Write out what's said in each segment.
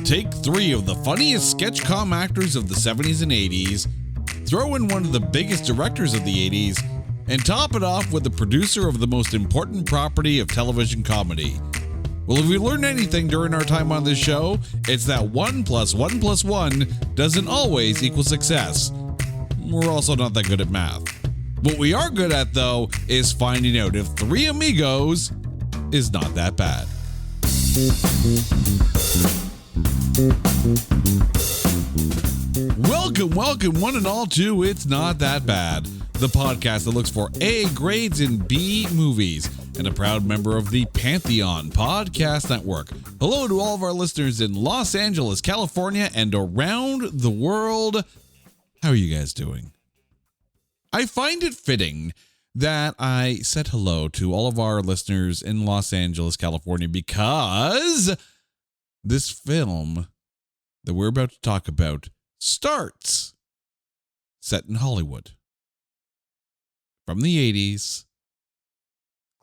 Take three of the funniest sketch com actors of the 70s and 80s, throw in one of the biggest directors of the 80s, and top it off with the producer of the most important property of television comedy. Well, if we learned anything during our time on this show, it's that 1 + 1 + 1 doesn't always equal success. We're also not that good at math. What we are good at, though, is finding out if Three Amigos is not that bad. Welcome, one and all, to It's Not That Bad, the podcast that looks for A grades in B movies, and a proud member of the Pantheon Podcast Network. Hello to all of our listeners in Los Angeles, California, and around the world. How are you guys doing? I find it fitting that I said hello to all of our listeners in Los Angeles, California, because this film that we're about to talk about starts set in Hollywood. From the 80s,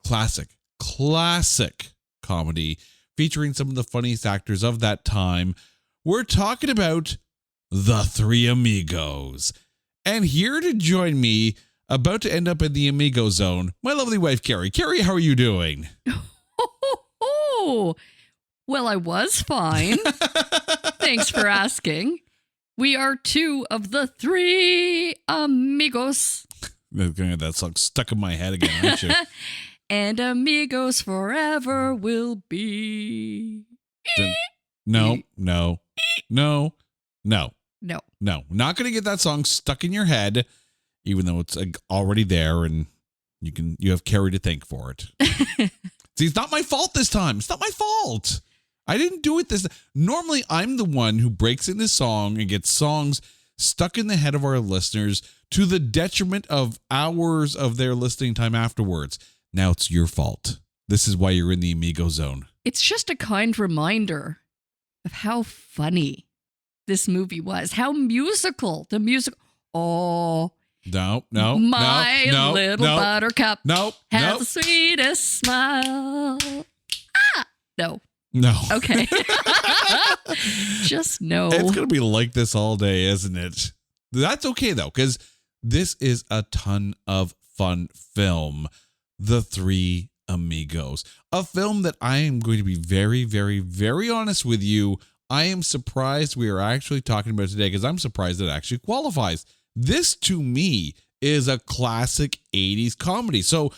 classic comedy featuring some of the funniest actors of that time. We're talking about the Three Amigos. And here to join me, about to end up in the Amigo zone, my lovely wife, Carrie. Carrie, how are you doing? Well, I was fine. Thanks for asking. We are two of the Three Amigos. I'm gonna get that song stuck in my head again, aren't you? And amigos forever will be. No. Not going to get that song stuck in your head, even though it's already there, and you have Carrie to thank for it. See, it's not my fault this time. It's not my fault. I didn't do it this. Normally, I'm the one who breaks into song and gets songs stuck in the head of our listeners to the detriment of hours of their listening time afterwards. Now it's your fault. This is why you're in the Amigo zone. It's just a kind reminder of how funny this movie was. How musical. The music. Oh. No. My little buttercup. No. Has the sweetest smile. No. Okay. Just no. It's going to be like this all day, isn't it? That's okay, though, because this is a ton of fun film. The Three Amigos. A film that I am going to be very, very, very honest with you. I am surprised we are actually talking about it today, because I'm surprised it actually qualifies. This, to me, is a classic 80s comedy. So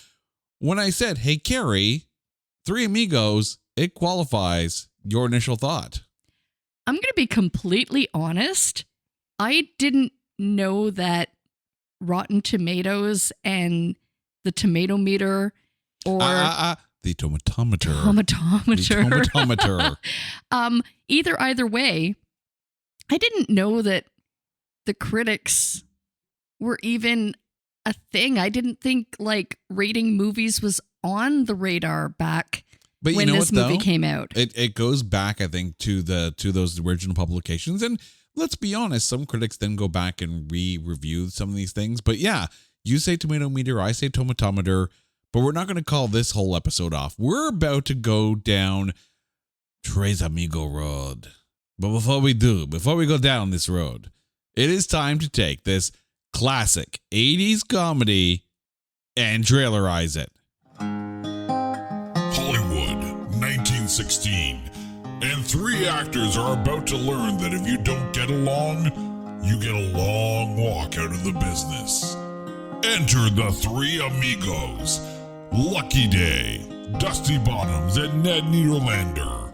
when I said, hey, Carrie, Three Amigos, it qualifies. Your initial thought? I'm going to be completely honest. I didn't know that Rotten Tomatoes and the tomato meter or the tomatometer. Either way, I didn't know that the critics were even a thing. I didn't think like rating movies was on the radar back when this movie came out. It goes back, I think, to those original publications. And let's be honest, some critics then go back and re-review some of these things. But yeah, you say tomato meter, I say tomatometer, but we're not going to call this whole episode off. We're about to go down Tres Amigo Road. But before we go down this road, it is time to take this classic 80s comedy and trailerize it. Hollywood, 1916. And three actors are about to learn that if you don't get along, you get a long walk out of the business. Enter the Three Amigos, Lucky Day, Dusty Bottoms, and Ned Niederlander.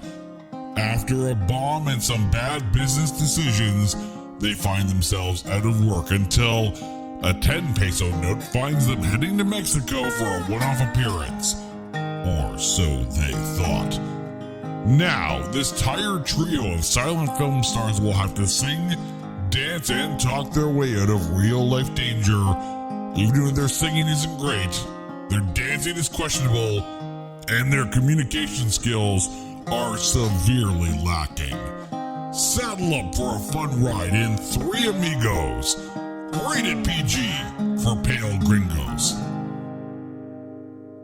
After a bomb and some bad business decisions, they find themselves out of work until a 10 peso note finds them heading to Mexico for a one-off appearance. Or so they thought. Now, this tired trio of silent film stars will have to sing, dance, and talk their way out of real-life danger. Even if their singing isn't great, their dancing is questionable, and their communication skills are severely lacking. Saddle up for a fun ride in Three Amigos. Rated PG for pale gringos.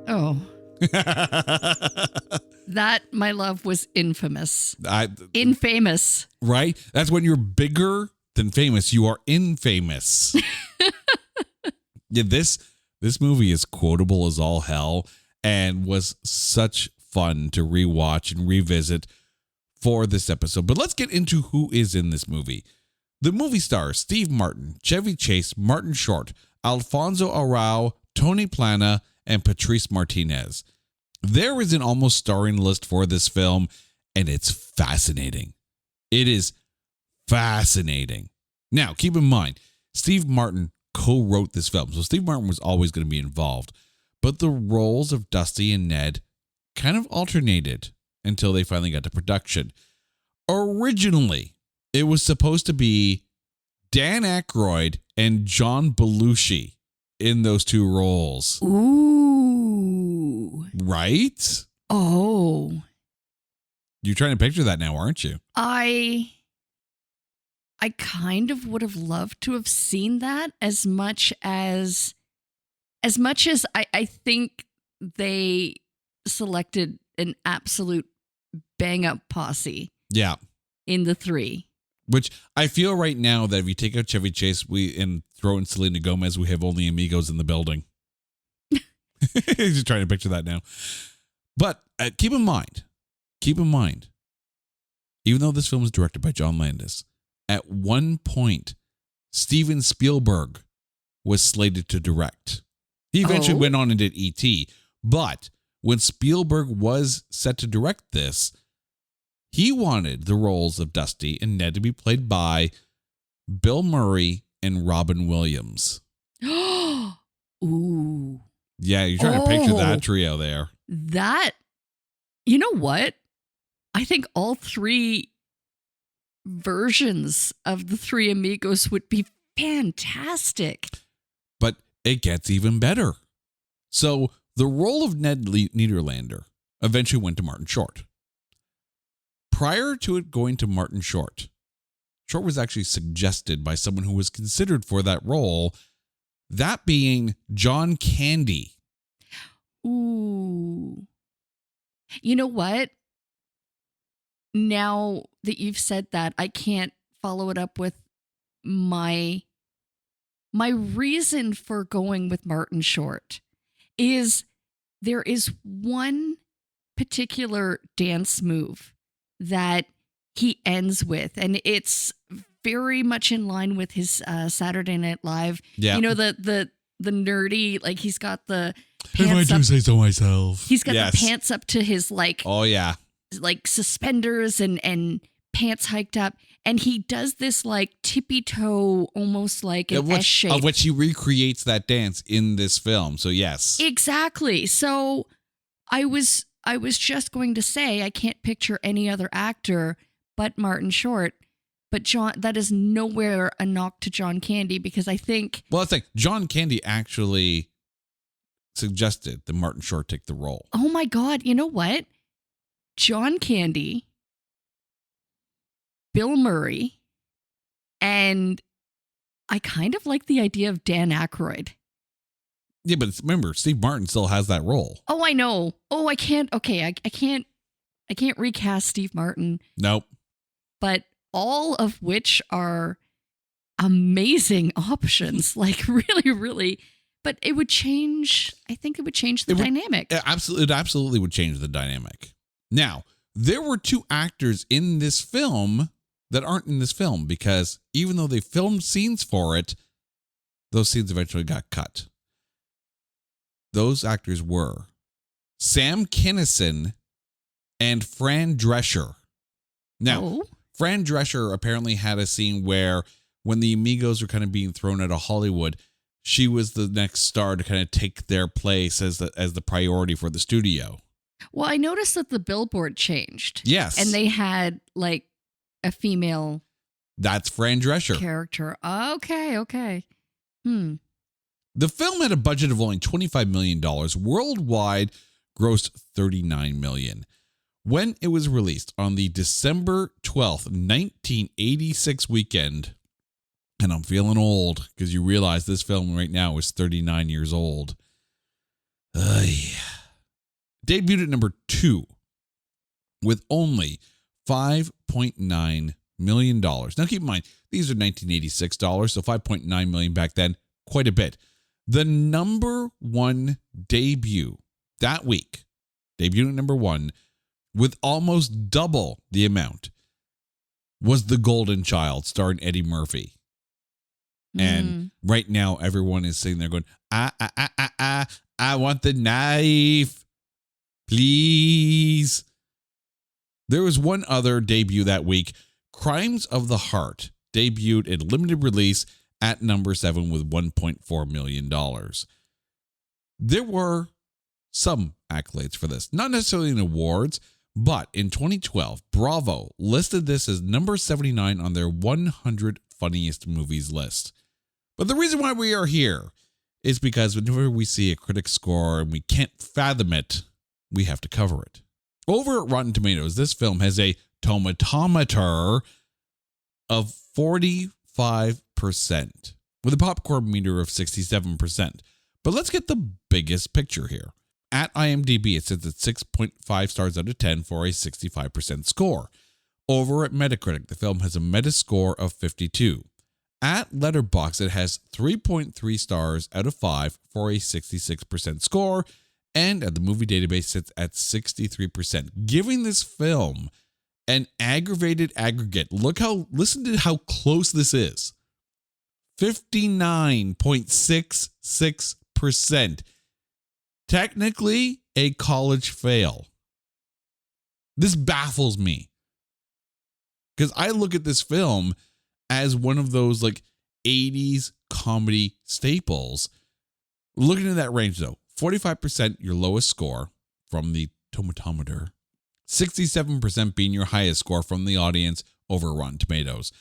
Oh. That, my love, was infamous. Infamous. Infamous. Right? That's when you're bigger than famous. You are infamous. Yeah, this movie is quotable as all hell and was such fun to rewatch and revisit for this episode. But let's get into who is in this movie. The movie stars Steve Martin, Chevy Chase, Martin Short, Alfonso Arau, Tony Plana, and Patrice Martinez. There is an almost starring list for this film, and it's fascinating. It is fascinating. Now, keep in mind, Steve Martin co-wrote this film, so Steve Martin was always going to be involved. But the roles of Dusty and Ned kind of alternated until they finally got to production. Originally, it was supposed to be Dan Aykroyd and John Belushi in those two roles. Ooh. Right? Oh. You're trying to picture that now, aren't you? I kind of would have loved to have seen that as much as I think they selected an absolute bang up posse. Yeah. In the three. Which I feel right now that if you take out Chevy Chase and throw in Selena Gomez, we have only amigos in the building. Just trying to picture that now. But keep in mind, even though this film is directed by John Landis, at one point, Steven Spielberg was slated to direct. He eventually went on and did E.T., but when Spielberg was set to direct this, he wanted the roles of Dusty and Ned to be played by Bill Murray and Robin Williams. Ooh. Yeah, you're trying to picture that trio there. That, you know what? I think all three versions of the Three Amigos would be fantastic. But it gets even better. So the role of Ned Niederlander eventually went to Martin Short. Prior to it going to Martin Short was actually suggested by someone who was considered for that role, that being John Candy. Ooh. You know what? Now that you've said that, I can't follow it up with my reason for going with Martin Short is there is one particular dance move that he ends with, and it's very much in line with his Saturday Night Live. Yeah. You know, the nerdy, like he's got the If I pants do up. say so myself. He's got the pants up to his like suspenders and pants hiked up. And he does this like tippy toe, almost like an S shape. Of which he recreates that dance in this film. So yes. Exactly. So I was just going to say I can't picture any other actor but Martin Short. But that is nowhere a knock to John Candy, because I think... Well, I think John Candy actually suggested that Martin Short take the role. Oh my God. You know what? John Candy, Bill Murray, and I kind of like the idea of Dan Aykroyd. Yeah, but remember, Steve Martin still has that role. Oh, I know. Oh, I can't. Okay, I can't recast Steve Martin. Nope. But all of which are amazing options. Like really, really. But it would change. I think it would change the dynamic. It absolutely would change the dynamic. Now, there were two actors in this film that aren't in this film, because even though they filmed scenes for it, those scenes eventually got cut. Those actors were Sam Kinison and Fran Drescher. Now, Fran Drescher apparently had a scene where when the Amigos were kind of being thrown out of Hollywood, she was the next star to kind of take their place as the priority for the studio. Well, I noticed that the billboard changed. Yes. And they had like a female. That's Fran Drescher. Character. Okay. The film had a budget of only $25 million. Worldwide, grossed $39 million. When it was released on the December 12th, 1986 weekend, and I'm feeling old because you realize this film right now is 39 years old. Debuted at number 2 with only $5.9 million. Now keep in mind, these are 1986 dollars, so $5.9 million back then, quite a bit. The number one debut that week, debut at number one, with almost double the amount, was The Golden Child, starring Eddie Murphy. And right now, everyone is sitting there going, I want the knife, please. There was one other debut that week. Crimes of the Heart debuted in limited release at number 7 with $1.4 million. There were some accolades for this, not necessarily in awards, but in 2012, Bravo listed this as number 79 on their 100 funniest movies list. But the reason why we are here is because whenever we see a critic score and we can't fathom it, we have to cover it. Over at Rotten Tomatoes, this film has a tomatometer of 45% with a popcorn meter of 67%. But let's get the biggest picture here. At IMDb, it sits at 6.5 stars out of 10 for a 65% score. Over at Metacritic, the film has a Metascore of 52. At Letterboxd, it has 3.3 stars out of 5 for a 66% score. And at the movie database, sits at 63%, giving this film an aggravated aggregate. Listen to how close this is. 59.66%. Technically a college fail. This baffles me. Because I look at this film as one of those like 80s comedy staples. Looking at that range though, 45% your lowest score from the tomatometer, 67% being your highest score from the audience over Rotten Tomatoes.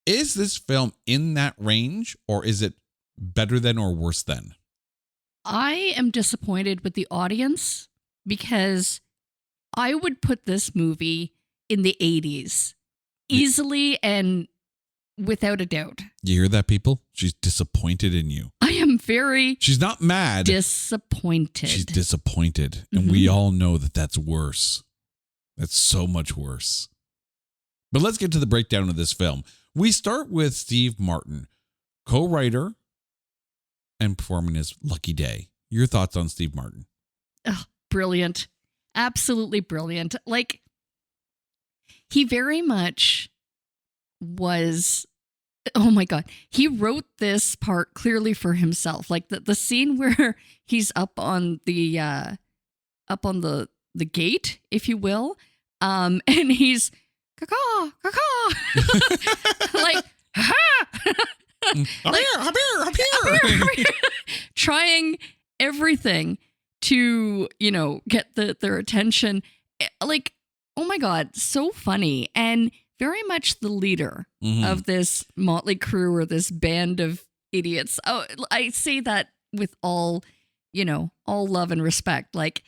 Is this film in that range, or is it better than or worse than? I am disappointed with the audience because I would put this movie in the 80s easily and without a doubt. You hear that, people? She's disappointed in you. I am very She's not mad. disappointed. She's disappointed. And we all know that that's worse. That's so much worse. But let's get to the breakdown of this film. We start with Steve Martin, co-writer and performing his Lucky Day. Your thoughts on Steve Martin? Oh, brilliant. Absolutely brilliant. Like, he very much was, oh my God, he wrote this part clearly for himself. Like the scene where he's up on the gate, if you will, and he's caw like, ha! I'm here. Trying everything to, get their attention. Like, oh my God, so funny. And very much the leader of this motley crew or this band of idiots. Oh, I say that with all love and respect. Like,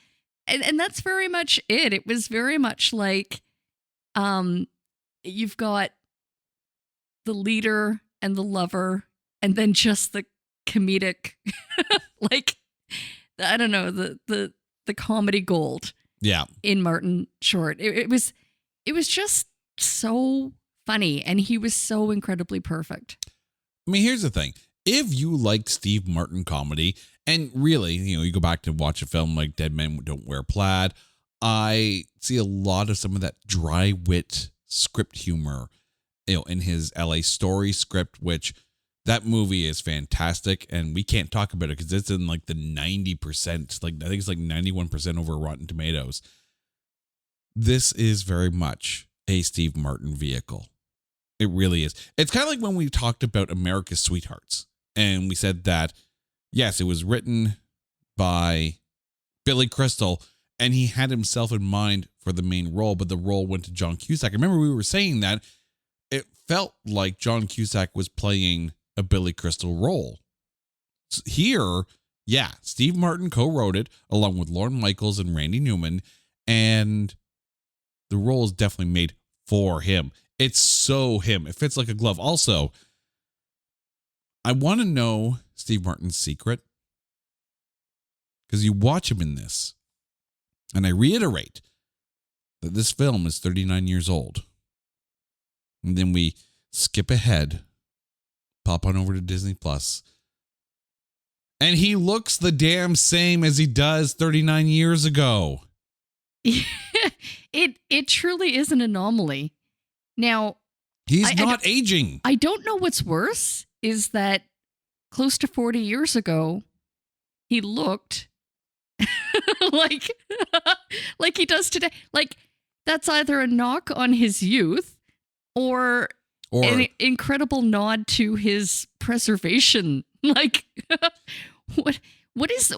and that's very much it. It was very much like, you've got the leader and the lover, and then just the comedic, like, I don't know, the comedy gold. Yeah. In Martin Short. It was just so funny, and he was so incredibly perfect. I mean, here's the thing. If you like Steve Martin comedy, and really, you go back to watch a film like Dead Men Don't Wear Plaid, I see a lot of some of that dry wit script humor, in his LA Story script, which that movie is fantastic, and we can't talk about it because it's in like the 90%, like I think it's like 91% over Rotten Tomatoes. This is very much a Steve Martin vehicle. It really is. It's kind of like when we talked about America's Sweethearts, and we said that, yes, it was written by Billy Crystal, and he had himself in mind for the main role, but the role went to John Cusack. I remember we were saying that it felt like John Cusack was playing a Billy Crystal role. Here, yeah, Steve Martin co-wrote it along with Lorne Michaels and Randy Newman, and the role is definitely made for him. It's so him. It fits like a glove. Also, I want to know Steve Martin's secret, because you watch him in this, and I reiterate, that this film is 39 years old. And then we skip ahead, pop on over to Disney Plus, and he looks the damn same as he does 39 years ago. It truly is an anomaly. Now, he's not aging. I don't know what's worse is that close to 40 years ago, he looked like he does today. Like, that's either a knock on his youth or an incredible nod to his preservation. Like, what is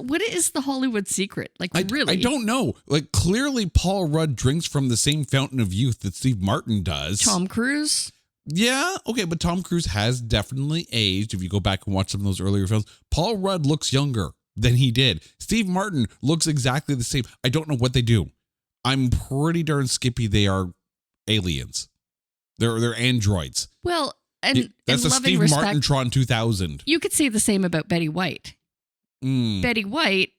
the Hollywood secret? Like, really? I don't know. Like, clearly Paul Rudd drinks from the same fountain of youth that Steve Martin does. Tom Cruise? Yeah, okay, but Tom Cruise has definitely aged. If you go back and watch some of those earlier films, Paul Rudd looks younger than he did. Steve Martin looks exactly the same. I don't know what they do. I'm pretty darn skippy they are aliens. They're androids. Well, and that's in a loving Steve respect, Martin Tron 2000. You could say the same about Betty White. Mm. Betty White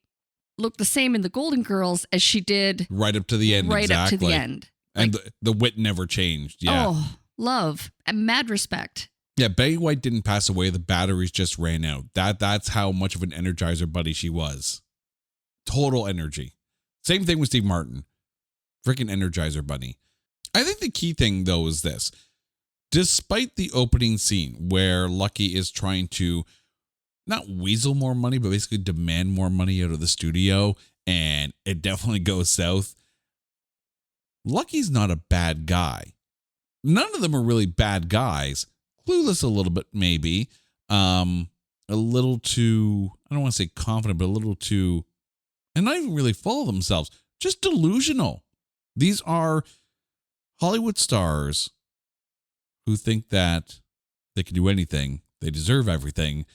looked the same in the Golden Girls as she did right up to the end. Right exactly. up to the end. And the wit never changed. Yeah. Oh, love and mad respect. Yeah, Betty White didn't pass away. The batteries just ran out. That's how much of an Energizer buddy she was. Total energy. Same thing with Steve Martin. Freaking Energizer bunny. I think the key thing, though, is this. Despite the opening scene where Lucky is trying to not weasel more money, but basically demand more money out of the studio, and it definitely goes south, Lucky's not a bad guy. None of them are really bad guys. Clueless a little bit, maybe. A little too, I don't want to say confident, but a little too, and not even really full of themselves, just delusional. These are Hollywood stars who think that they can do anything, they deserve everything,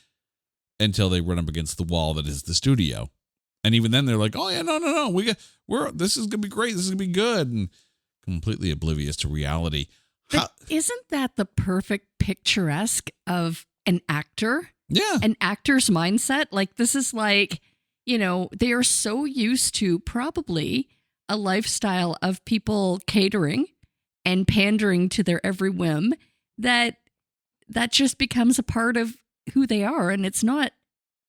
until they run up against the wall that is the studio. And even then they're like, oh yeah, no. This is going to be great. This is going to be good. And completely oblivious to reality. But isn't that the perfect picturesque of an actor? Yeah. An actor's mindset? Like, this is like, they are so used to probably a lifestyle of people catering and pandering to their every whim that just becomes a part of who they are. And it's not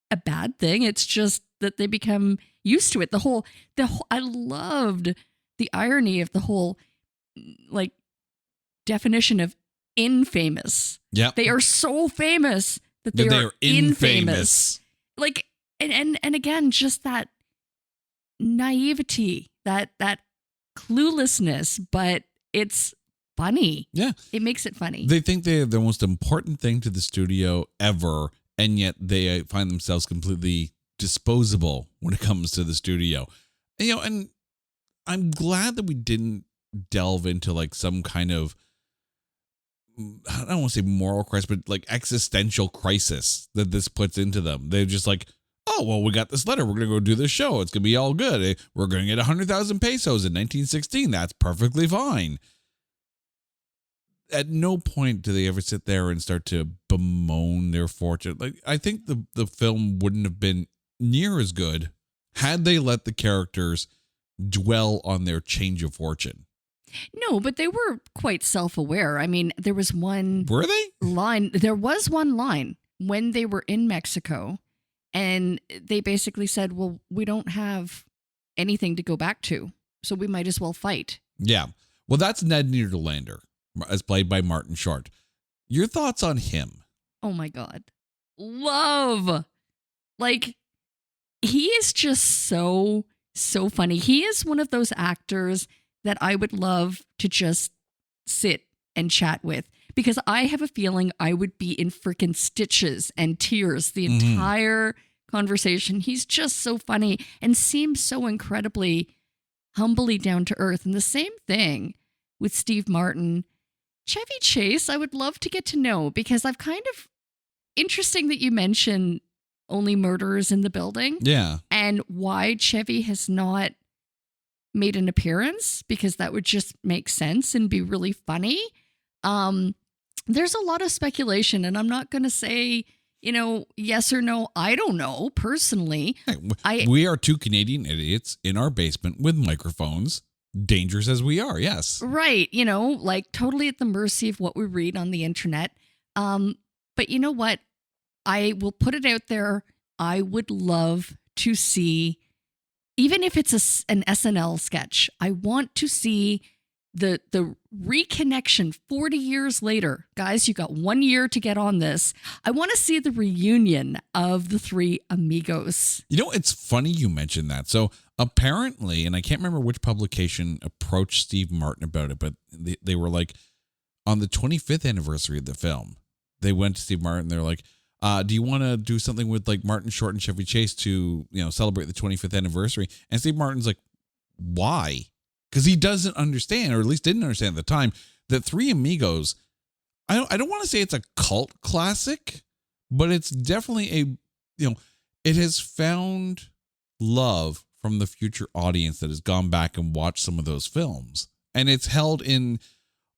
a bad thing. It's just that they become used to it. The whole I loved the irony of the whole, like, definition of infamous. Yeah. They are so famous that they are infamous. Like, and again, just that naivety, that cluelessness, but it's funny. Yeah. It makes it funny. They think they're the most important thing to the studio ever, and yet they find themselves completely disposable when it comes to the studio. And I'm glad that we didn't delve into like some kind of, I don't want to say moral crisis, but like existential crisis that this puts into them. They're just like, oh, well, we got this letter. We're going to go do this show. It's going to be all good. We're going to get 100,000 pesos in 1916. That's perfectly fine. At no point do they ever sit there and start to bemoan their fortune. Like, I think the film wouldn't have been near as good had they let the characters dwell on their change of fortune. No, but they were quite self-aware. I mean, there was one Were they? line. There was one line when they were in Mexico, and they basically said, well, we don't have anything to go back to, so we might as well fight. Yeah. Well, that's Ned Niederlander, as played by Martin Short. Your thoughts on him? Oh my God. Love. Like, he is just so funny. He is one of those actors that I would love to just sit and chat with, because I have a feeling I would be in freaking stitches and tears the entire conversation. He's just so funny and seems so incredibly humbly down to earth. And the same thing with Steve Martin. Chevy Chase, I would love to get to know, because I've kind of, interesting that you mention Only Murderers in the Building. Yeah. And why Chevy has not made an appearance, because that would just make sense and be really funny. There's a lot of speculation, and I'm not going to say, yes or no. I don't know personally. Hey, we are two Canadian idiots in our basement with microphones dangerous as we are. Yes. Right. Like totally at the mercy of what we read on the internet. But you know what? I will put it out there. I would love to see, even if it's an SNL sketch, I want to see the reconnection 40 years later. Guys, you got 1 year to get on this. I want to see the reunion of the Three Amigos. It's funny you mentioned that. So apparently, and I can't remember which publication approached Steve Martin about it, but they were like, on the 25th anniversary of the film, they went to Steve Martin. They're like, do you want to do something with like Martin Short and Chevy Chase to, celebrate the 25th anniversary? And Steve Martin's like, why? Because he doesn't understand, or at least didn't understand at the time, that Three Amigos, I don't want to say it's a cult classic, but it's definitely it has found love from the future audience that has gone back and watched some of those films. And it's held in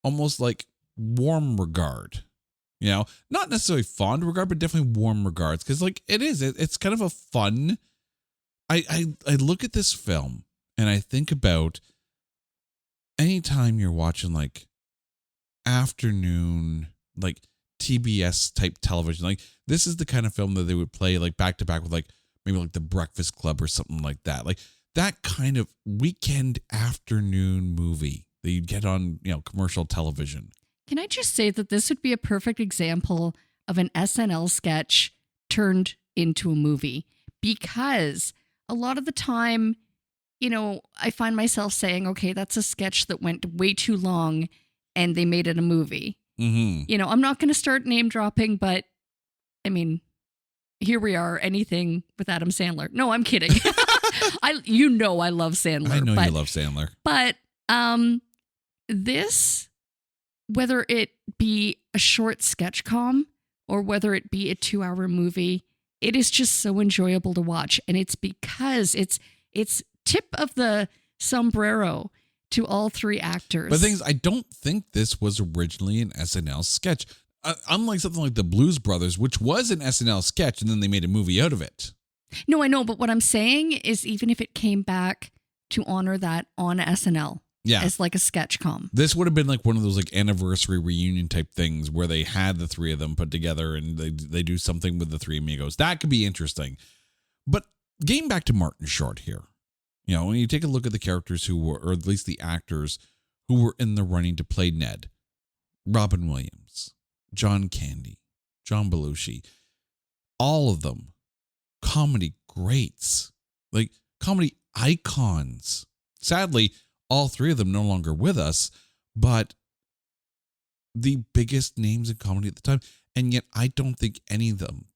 almost like warm regard. Not necessarily fond regard, but definitely warm regards. Because like it's kind of a fun. I look at this film and I think about anytime you're watching like afternoon, like TBS type television, like this is the kind of film that they would play like back to back with like maybe like The Breakfast Club or something like that. Like that kind of weekend afternoon movie that you'd get on, commercial television. Can I just say that this would be a perfect example of an SNL sketch turned into a movie? Because a lot of the time, I find myself saying, okay, that's a sketch that went way too long and they made it a movie. Mm-hmm. I'm not going to start name dropping, but I mean, here we are, anything with Adam Sandler. No, I'm kidding. I love Sandler. I know you love Sandler. But this, whether it be a short sketch com or whether it be a 2-hour movie, it is just so enjoyable to watch. And it's because it's tip of the sombrero to all three actors. But the thing is, I don't think this was originally an SNL sketch. Unlike something like the Blues Brothers, which was an SNL sketch and then they made a movie out of it. No, I know. But what I'm saying is even if it came back to honor that on SNL, as like a sketch com. This would have been like one of those like anniversary reunion type things where they had the three of them put together and they do something with the Three Amigos. That could be interesting. But getting back to Martin Short here, when you take a look at the characters who were, or at least the actors who were in the running to play Ned, Robin Williams, John Candy, John Belushi, all of them, comedy greats, like comedy icons. Sadly, all three of them no longer with us, but the biggest names in comedy at the time. And yet I don't think any of them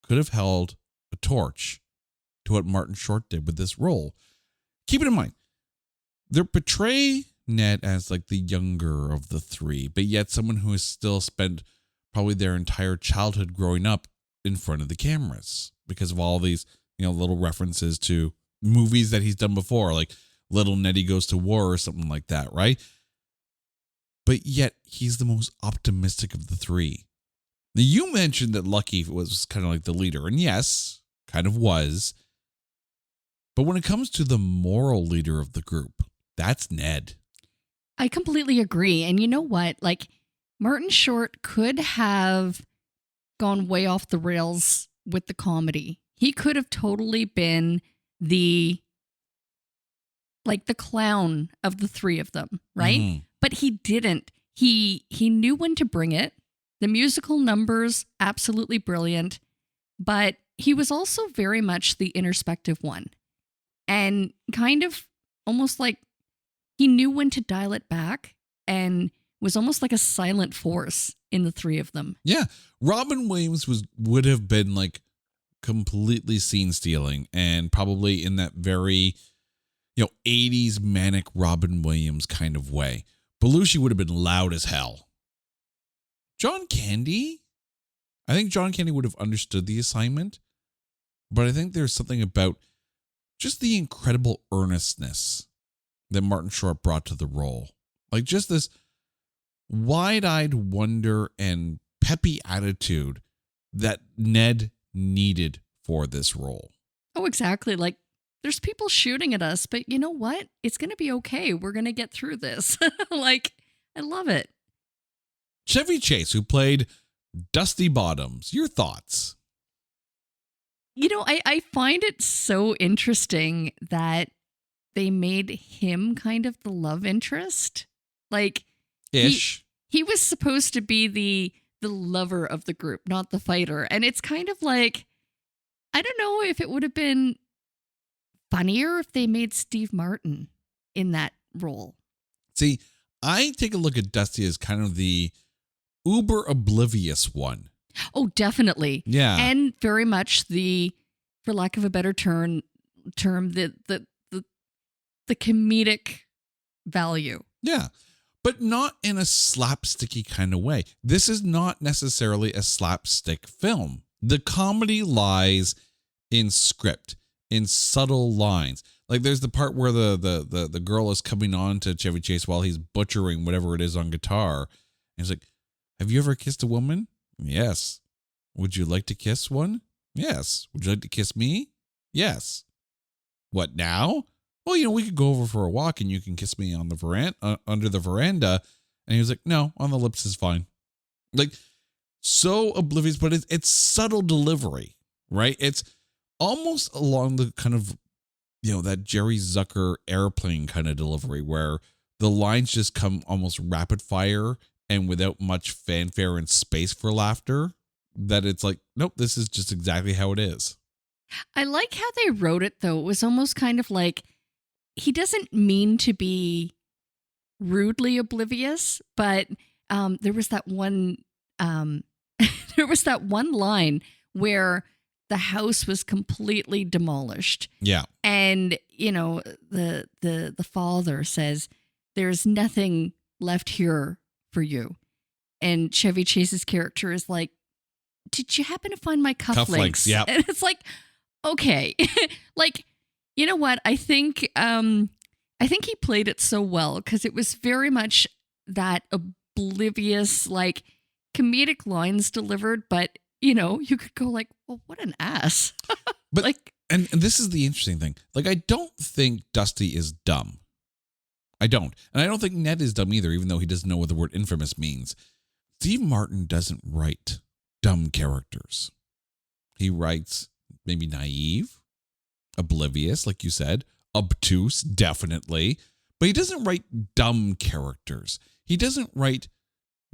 could have held a torch to what Martin Short did with this role. Keep it in mind, they portray Ned as like the younger of the three, but yet someone who has still spent probably their entire childhood growing up in front of the cameras because of all these, little references to movies that he's done before, like Little Nettie Goes to War or something like that, right? But yet he's the most optimistic of the three. Now, you mentioned that Lucky was kind of like the leader, and yes, kind of was. But when it comes to the moral leader of the group, that's Ned. I completely agree. And you know what? Like, Martin Short could have gone way off the rails with the comedy. He could have totally been the clown of the three of them, right? Mm-hmm. But he didn't. He knew when to bring it. The musical numbers, absolutely brilliant. But he was also very much the introspective one. And kind of almost like he knew when to dial it back and was almost like a silent force in the three of them. Yeah. Robin Williams would have been like completely scene stealing and probably in that very 80s manic Robin Williams kind of way. Belushi would have been loud as hell. John Candy, I think John Candy would have understood the assignment, but I think there's something about just the incredible earnestness that Martin Short brought to the role. Like just this wide-eyed wonder and peppy attitude that Ned needed for this role. Oh, exactly. Like there's people shooting at us, but you know what? It's going to be okay. We're going to get through this. Like, I love it. Chevy Chase, who played Dusty Bottoms. Your thoughts? You know, I find it so interesting that they made him kind of the love interest. Like, Ish. he was supposed to be the lover of the group, not the fighter. And it's kind of like, I don't know if it would have been funnier if they made Steve Martin in that role. See, I take a look at Dusty as kind of the uber oblivious one. Oh, definitely. Yeah. And very much the, for lack of a better term, the comedic value. Yeah. But not in a slapsticky kind of way. This is not necessarily a slapstick film. The comedy lies in script, in subtle lines. Like there's the part where the girl is coming on to Chevy Chase while he's butchering whatever it is on guitar. And he's like, "Have you ever kissed a woman?" "Yes." "Would you like to kiss one?" "Yes." "Would you like to kiss me?" "Yes." "What now?" "Well, we could go over for a walk and you can kiss me on the veranda, under the veranda." And he was like, "No, on the lips is fine." Like, so oblivious, but it's subtle delivery, right? It's almost along the kind of, that Jerry Zucker airplane kind of delivery where the lines just come almost rapid fire and without much fanfare and space for laughter, that it's like, nope, this is just exactly how it is. I like how they wrote it, though. It was almost kind of like, he doesn't mean to be rudely oblivious, but there was that one line where the house was completely demolished. Yeah. And, the father says, "There's nothing left here for you." And Chevy Chase's character is like, "Did you happen to find my cufflinks?" Yeah. And it's like, okay. Like, you know what? I think he played it so well because it was very much that oblivious, like comedic lines delivered, but you could go like, "Well, what an ass." But like, and this is the interesting thing. Like, I don't think Dusty is dumb. I don't. And I don't think Ned is dumb either, even though he doesn't know what the word infamous means. Steve Martin doesn't write dumb characters. He writes maybe naive, oblivious, like you said, obtuse, definitely. But he doesn't write dumb characters. He doesn't write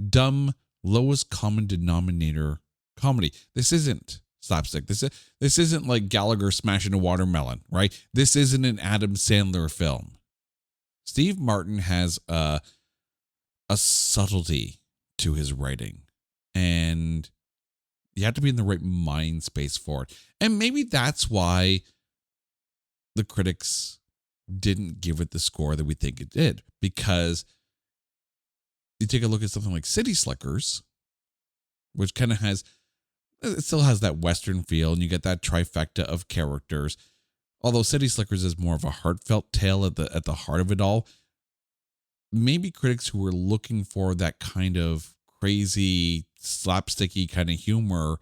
dumb, lowest common denominator comedy. This isn't slapstick. This isn't like Gallagher smashing a watermelon, right? This isn't an Adam Sandler film. Steve Martin has a subtlety to his writing, and you have to be in the right mind space for it. And maybe that's why the critics didn't give it the score that we think it did, because you take a look at something like City Slickers, which kind of it still has that Western feel, and you get that trifecta of characters. Although City Slickers is more of a heartfelt tale at the heart of it all. Maybe critics who were looking for that kind of crazy, slapsticky kind of humor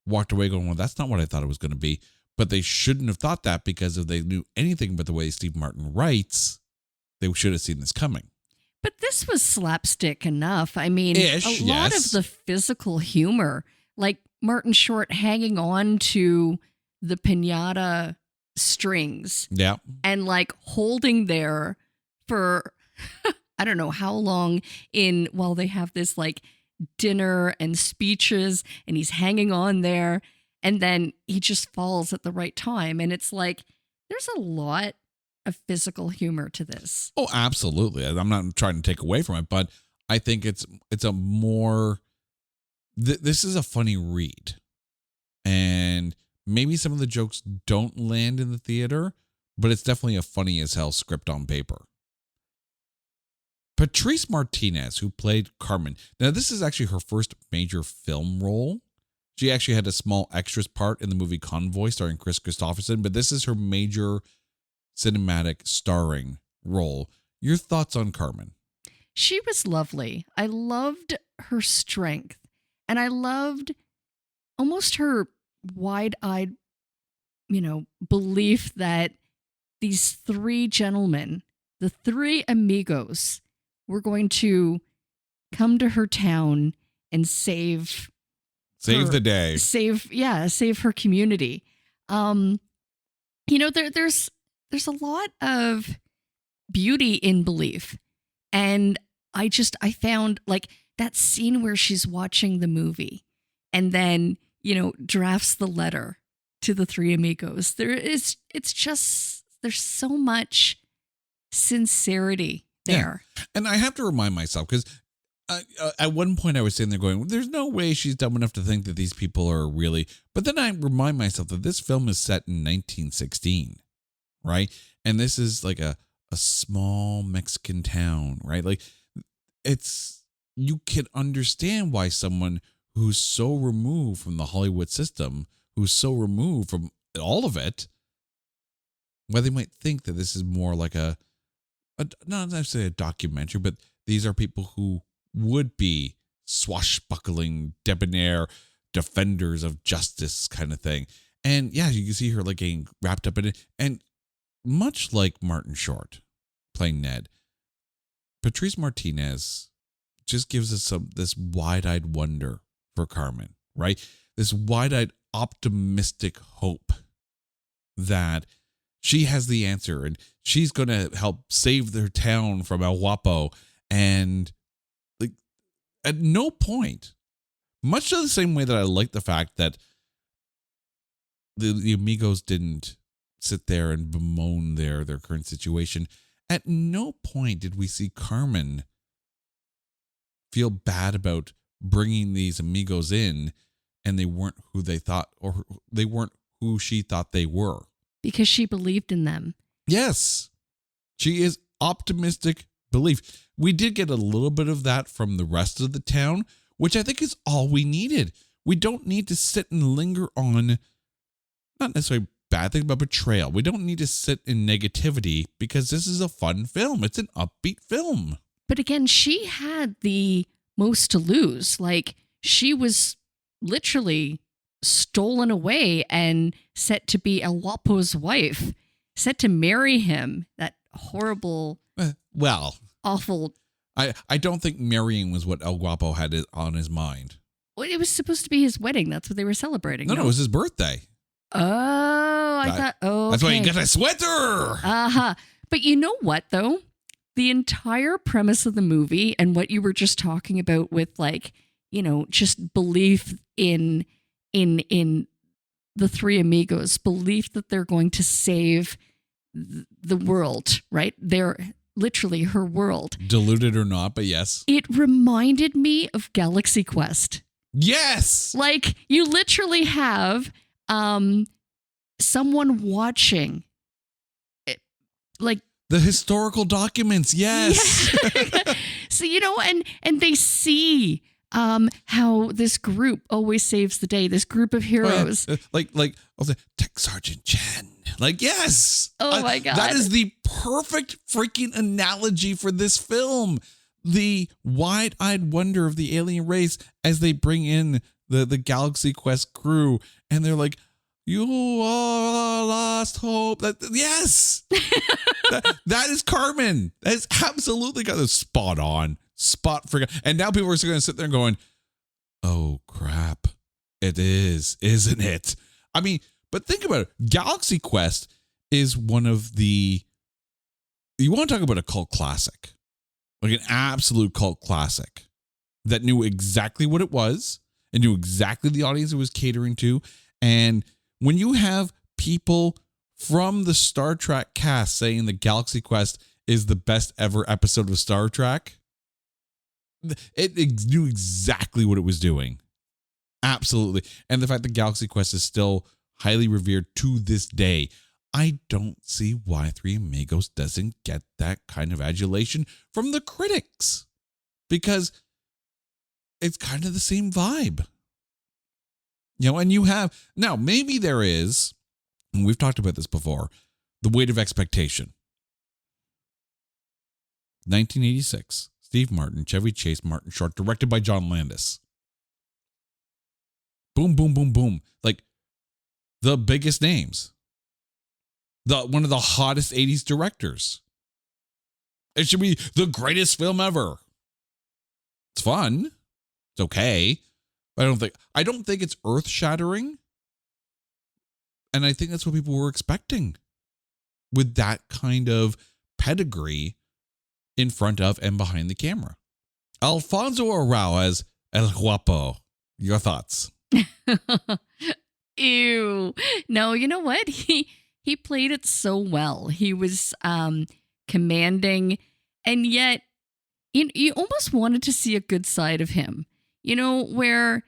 walked away going, "Well, that's not what I thought it was going to be." But they shouldn't have thought that, because if they knew anything but the way Steve Martin writes, they should have seen this coming. but this was slapstick enough. I mean, Ish, a lot yes. of the physical humor, like Martin Short hanging on to the piñata strings Yeah. and like holding there for I don't know how long while they have this like dinner and speeches, and he's hanging on there, and then he just falls at the right time. And it's like, there's a lot of physical humor to this. Oh, absolutely. I'm not trying to take away from it, but I think it's a more, this is a funny read. And maybe some of the jokes don't land in the theater, but it's definitely a funny as hell script on paper. Patrice Martinez, who played Carmen. Now, this is actually her first major film role. She actually had a small extras part in the movie Convoy starring Chris Christopherson, but this is her major cinematic starring role. Your thoughts on Carmen? She was lovely. I loved her strength, and I loved almost her wide-eyed belief that these three gentlemen, the Three Amigos, were going to come to her town and save the day. Save her community. There's a lot of beauty in belief. And I found like that scene where she's watching the movie and then, drafts the letter to the Three Amigos. There's so much sincerity there. Yeah. And I have to remind myself, because at one point I was sitting there going, there's no way she's dumb enough to think that these people are really, but then I remind myself that this film is set in 1916, right? And this is like a small Mexican town, right? Like you can understand why someone who's so removed from the Hollywood system, who's so removed from all of it, why they might think that this is more like not necessarily a documentary, but these are people who would be swashbuckling, debonair defenders of justice kind of thing. And yeah, you can see her like getting wrapped up in it. And much like Martin Short playing Ned, Patrice Martinez just gives us this wide-eyed wonder for Carmen, right? This wide-eyed optimistic hope that she has the answer and she's going to help save their town from El Guapo. And like at no point, much of the same way that I like the fact that the Amigos didn't sit there and bemoan their current situation, at no point did we see Carmen feel bad about bringing these Amigos in and they weren't who they thought, or they weren't who she thought they were. Because she believed in them. Yes. She is optimistic belief. We did get a little bit of that from the rest of the town, which I think is all we needed. We don't need to sit and linger on, not necessarily bad things, but betrayal. We don't need to sit in negativity because this is a fun film. It's an upbeat film. But again, she had the most to lose. Like, she was literally stolen away and set to be El Guapo's wife, set to marry him. That horrible, awful. I don't think marrying was what El Guapo had on his mind. Well, it was supposed to be his wedding. That's what they were celebrating. No, it was his birthday. Oh, I thought, okay. That's why you got a sweater. Uh-huh. But you know what, though? The entire premise of the movie and what you were just talking about with, like, just belief in the Three Amigos, belief that they're going to save the world, right? They're literally her world. Diluted or not, but yes. It reminded me of Galaxy Quest. Yes! Like, you literally have someone watching it, like, the historical documents, yes. Yeah. So, and they see how this group always saves the day, this group of heroes. Oh, yeah. Like Tech Sergeant Chen. Like, yes. Oh, my God. That is the perfect freaking analogy for this film. The wide-eyed wonder of the alien race as they bring in the Galaxy Quest crew. And they're like, you are lost hope. Yes. that is Carmen. That is absolutely got this spot on. Spot for. And now people are going to sit there and going, oh, crap. It is, isn't it? I mean, but think about it. Galaxy Quest is one of the, you want to talk about a cult classic, like an absolute cult classic that knew exactly what it was and knew exactly the audience it was catering to. And when you have people from the Star Trek cast saying the Galaxy Quest is the best ever episode of Star Trek, it knew exactly what it was doing. Absolutely. And the fact that Galaxy Quest is still highly revered to this day, I don't see why Three Amigos doesn't get that kind of adulation from the critics, because it's kind of the same vibe. And you have, now maybe there is, and we've talked about this before, The Weight of Expectation. 1986, Steve Martin, Chevy Chase, Martin Short, directed by John Landis. Boom, boom, boom, boom. Like, the biggest names. one of the hottest 80s directors. It should be the greatest film ever. It's fun. It's okay. But I don't think it's earth-shattering. And I think that's what people were expecting with that kind of pedigree in front of and behind the camera. Alfonso Arau as El Guapo. Your thoughts? Ew. No, you know what? He played it so well. He was commanding, and yet you almost wanted to see a good side of him. You know, where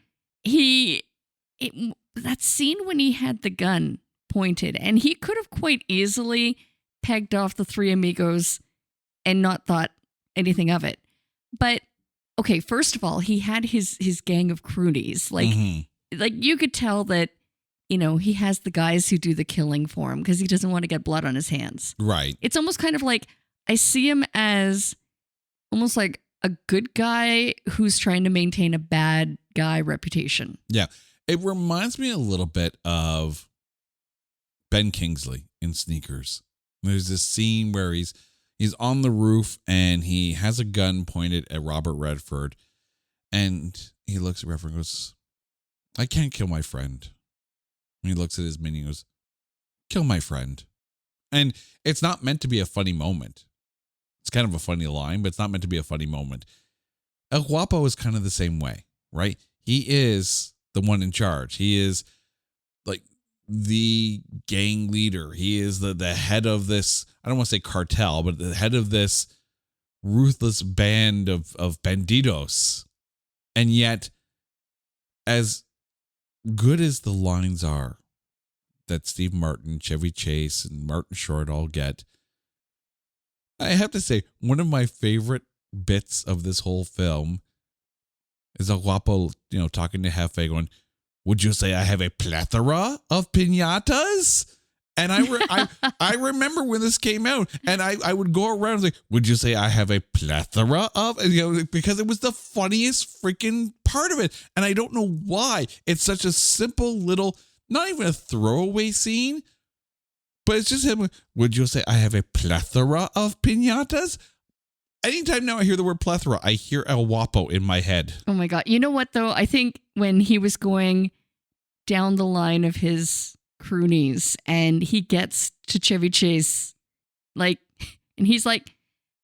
that scene when he had the gun pointed, and he could have quite easily pegged off the Three Amigos and not thought anything of it. But okay, first of all, he had his gang of croonies. Like you could tell that, you know, he has the guys who do the killing for him because he doesn't want to get blood on his hands. Right. It's almost kind of like I see him as almost like a good guy who's trying to maintain a bad guy reputation. Yeah. It reminds me a little bit of Ben Kingsley in Sneakers. There's this scene where he's on the roof and he has a gun pointed at Robert Redford, and he looks at Redford and goes, "I can't kill my friend." And he looks at his minion and goes, "Kill my friend." And it's not meant to be a funny moment. It's kind of a funny line, but it's not meant to be a funny moment. El Guapo is kind of the same way, right? He is the one in charge. He is like the gang leader. He is the head of this, I don't want to say cartel, but the head of this ruthless band of bandidos. And yet, as good as the lines are that Steve Martin, Chevy Chase, and Martin Short all get, I have to say, one of my favorite bits of this whole film is El Guapo, you know, talking to Jefe going, "Would you say I have a plethora of piñatas?" And I remember when this came out, and I would go around and say, "Would you say I have a plethora of," you know, because it was the funniest freaking part of it. And I don't know why. It's such a simple little, not even a throwaway scene, but it's just him. "Would you say I have a plethora of piñatas?" Anytime now I hear the word plethora, I hear El Guapo in my head. Oh my God. You know what, though? I think when he was going down the line of his croonies and he gets to Chevy Chase, like, and he's like,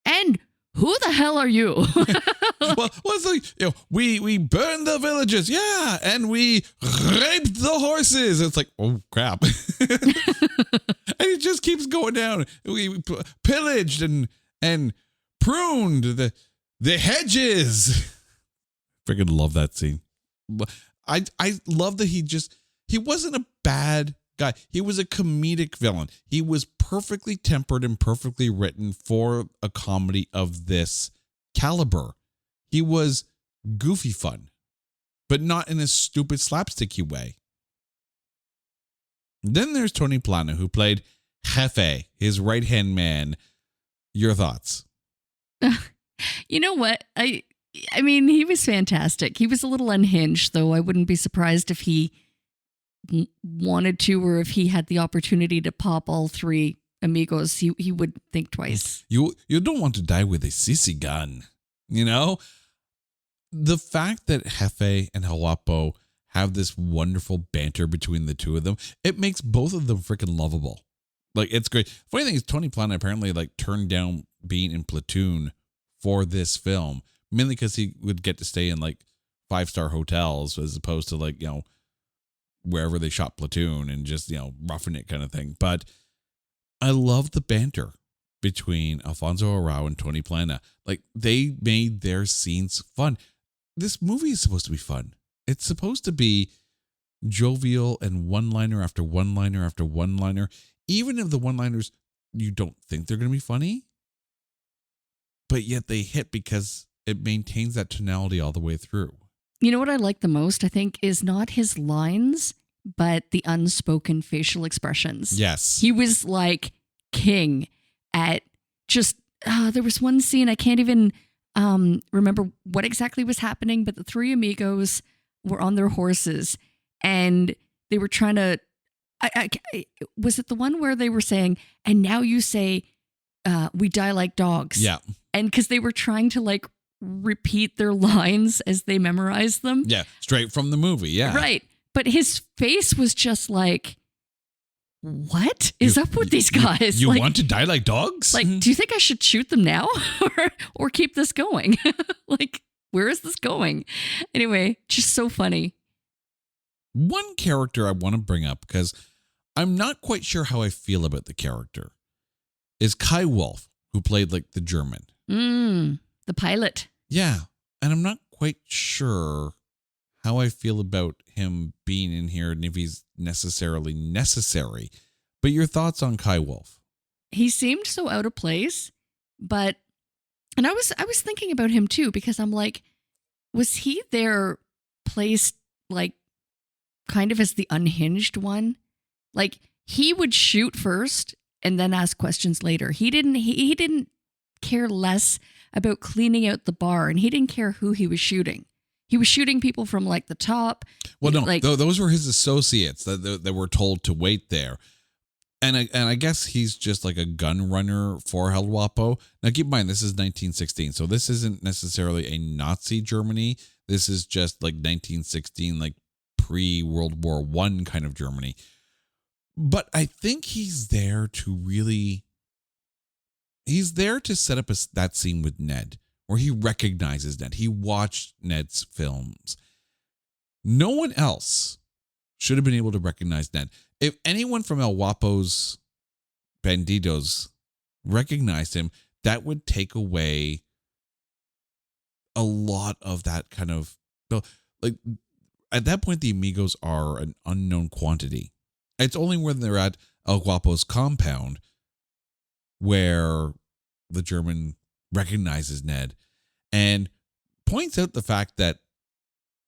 "And who the hell are you?" well, it's like, you know, we burned the villages, yeah, and we raped the horses. It's like, oh crap. And it just keeps going down. We pillaged and pruned the hedges. Freaking love that scene. I love that he wasn't a bad guy. He was a comedic villain. He was perfectly tempered and perfectly written for a comedy of this caliber. He was goofy fun, but not in a stupid slapsticky way. Then there's Tony Plana, who played Jefe, his right-hand man. Your thoughts? You know what? I mean, he was fantastic. He was a little unhinged, though. I wouldn't be surprised if he wanted to, or if he had the opportunity to pop all three amigos, he would think twice. You don't want to die with a sissy gun, you know? The fact that Jefe and El Guapo have this wonderful banter between the two of them, it makes both of them freaking lovable. Like, it's great. Funny thing is, Tony Plana apparently like turned down being in Platoon for this film, mainly because he would get to stay in like 5-star hotels as opposed to like, you know, wherever they shot Platoon and just, you know, roughing it kind of thing. But I love the banter between Alfonso Arau and Tony Plana. Like, they made their scenes fun. This movie is supposed to be fun. It's supposed to be jovial and one-liner after one-liner after one-liner. Even if the one-liners, you don't think they're going to be funny, but yet they hit because it maintains that tonality all the way through. You know what I like the most, I think, is not his lines, but the unspoken facial expressions. Yes. He was like king at just, there was one scene, I can't even remember what exactly was happening, but the Three Amigos were on their horses and they were trying to Was it the one where they were saying, and now you say, we die like dogs? Yeah. And because they were trying to like repeat their lines as they memorized them. Yeah. Straight from the movie. Yeah. Right. But his face was just like, what is up with these guys? You like, want to die like dogs? Like, do you think I should shoot them now or keep this going? Like, where is this going? Anyway, just so funny. One character I want to bring up, because I'm not quite sure how I feel about the character, is Kai Wolf, who played like the German. The pilot. Yeah. And I'm not quite sure how I feel about him being in here and if he's necessarily necessary. But your thoughts on Kai Wolf? He seemed so out of place, but and I was thinking about him too, because I'm like, was he there placed like kind of as the unhinged one? Like he would shoot first and then ask questions later. He didn't care less about cleaning out the bar, and he didn't care who he was shooting. He was shooting people from like the top. Well, no, like, those were his associates that were told to wait there. And I guess he's just like a gun runner for El Guapo. Now, keep in mind, this is 1916. So this isn't necessarily a Nazi Germany. This is just like 1916, like pre-World War I kind of Germany. But I think he's there to set up that scene with Ned, where he recognizes Ned. He watched Ned's films. No one else should have been able to recognize Ned. If anyone from El Guapo's Bandidos recognized him, that would take away a lot of that kind of, like, at that point, the Amigos are an unknown quantity. It's only when they're at El Guapo's compound where the German recognizes Ned and points out the fact that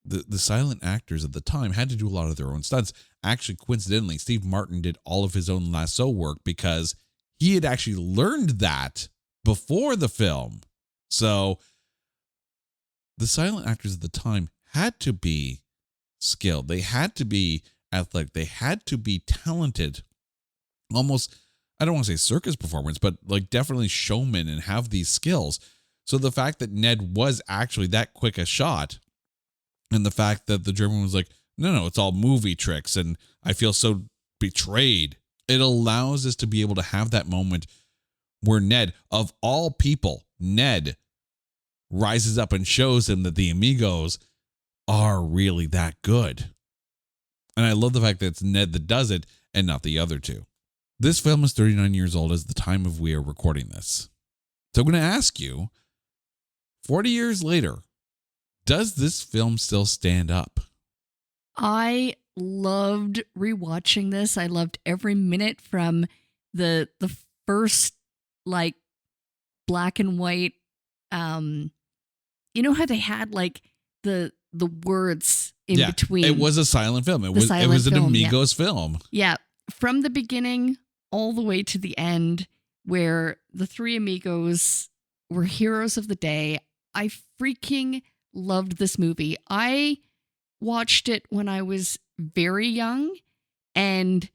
the silent actors at the time had to do a lot of their own stunts. Actually, coincidentally, Steve Martin did all of his own lasso work because he had actually learned that before the film. So the silent actors at the time had to be skilled. They had to be athletic. They had to be talented. Almost, I don't want to say circus performance, but like definitely showmen and have these skills. So the fact that Ned was actually that quick a shot, and the fact that the German was like, no, it's all movie tricks, and I feel so betrayed. It allows us to be able to have that moment where Ned, of all people, Ned rises up and shows him that the Amigos are really that good. And I love the fact that it's Ned that does it and not the other two. This film is 39 years old as the time of we are recording this. So I'm going to ask you, 40 years later, does this film still stand up? I loved rewatching this. I loved every minute from the first like black and white. You know how they had like the words in between. It was a silent film. It was an Amigos film. Yeah, from the beginning all the way to the end, where the three Amigos were heroes of the day. I freaking loved this movie. I watched it when I was very young and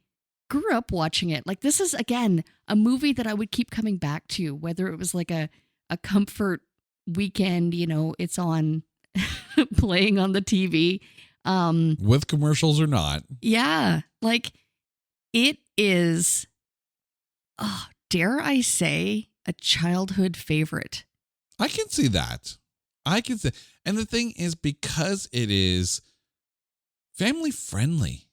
grew up watching it. Like, this is, again, a movie that I would keep coming back to, whether it was like a comfort weekend, you know, it's on playing on the TV. With commercials or not. Yeah. Like, it is, dare I say, a childhood favorite. I can see that. And the thing is, because it is family friendly.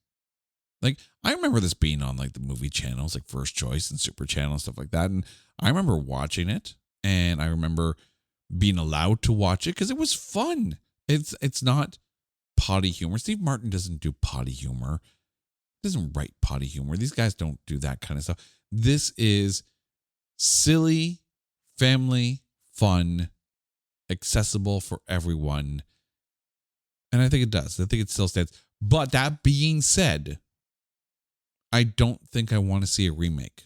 Like, I remember this being on like the movie channels, like First Choice and Super Channel and stuff like that. And I remember watching it, and I remember being allowed to watch it because it was fun. It's not potty humor. Steve Martin doesn't do potty humor. He doesn't write potty humor. These guys don't do that kind of stuff. This is silly, family, fun, accessible for everyone. And I think it does. I think it still stands. But that being said, I don't think I want to see a remake.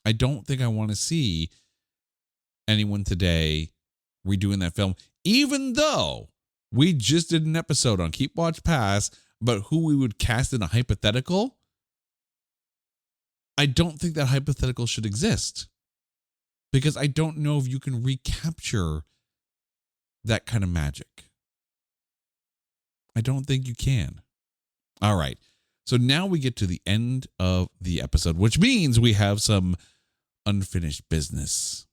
I don't think I want to see anyone today redoing that film, even though we just did an episode on Keep Watch Pass about who we would cast in a hypothetical. I don't think that hypothetical should exist because I don't know if you can recapture that kind of magic. I don't think you can. All right. So now we get to the end of the episode, which means we have some unfinished business,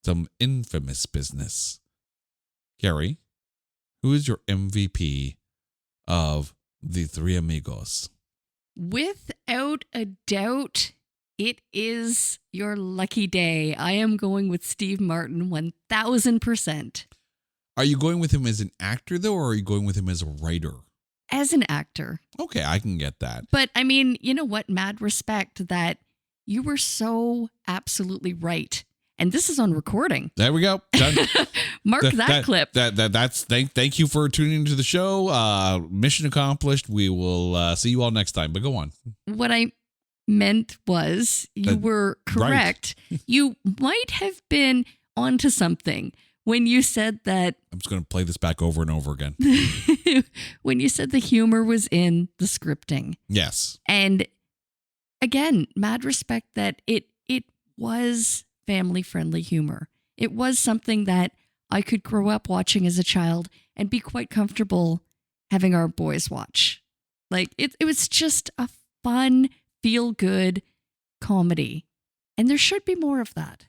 some infamous business. Carrie, who is your MVP of the Three Amigos? Without a doubt, it is your lucky day. I am going with Steve Martin 1000%. Are you going with him as an actor, though, or are you going with him as a writer? As an actor. Okay, I can get that. But I mean, you know what? Mad respect that you were so absolutely right. And this is on recording. There we go. Done. Mark that clip. That's thank you for tuning into the show. Mission accomplished. We will see you all next time. But go on. What I meant was you were correct. Right. You might have been onto something when you said that. I'm just going to play this back over and over again. When you said the humor was in the scripting. Yes. And again, mad respect that it was family-friendly humor. It was something that I could grow up watching as a child and be quite comfortable having our boys watch. Like, it was just a fun, feel-good comedy. And there should be more of that.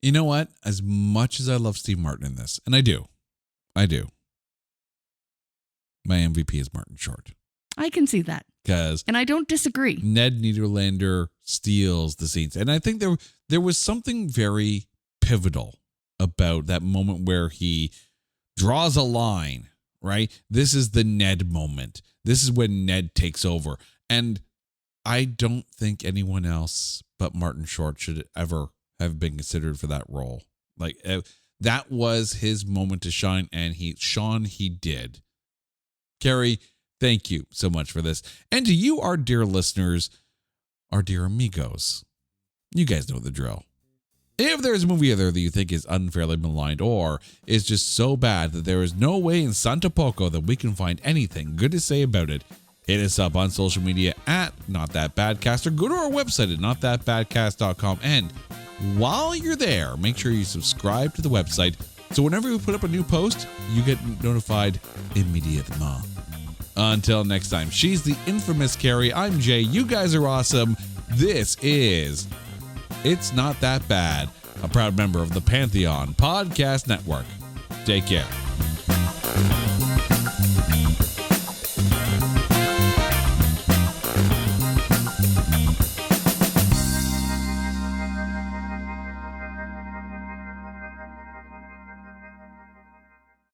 You know what? As much as I love Steve Martin in this, and I do. My MVP is Martin Short. I can see that. And I don't disagree. Ned Niederlander steals the scenes. And I think there was something very pivotal about that moment where he draws a line, right? This is the Ned moment. This is when Ned takes over. And I don't think anyone else but Martin Short should ever have been considered for that role. Like, that was his moment to shine, and he did. Carrie, thank you so much for this. And to you, our dear listeners, our dear amigos, you guys know the drill. If there's a movie out there that you think is unfairly maligned or is just so bad that there is no way in Santo Poco that we can find anything good to say about it, hit us up on social media at NotThatBadcast or go to our website at NotThatBadcast.com. And while you're there, make sure you subscribe to the website so whenever we put up a new post, you get notified immediately. Until next time, she's the infamous Carrie. I'm Jay. You guys are awesome. This is It's Not That Bad, a proud member of the Pantheon Podcast Network. Take care.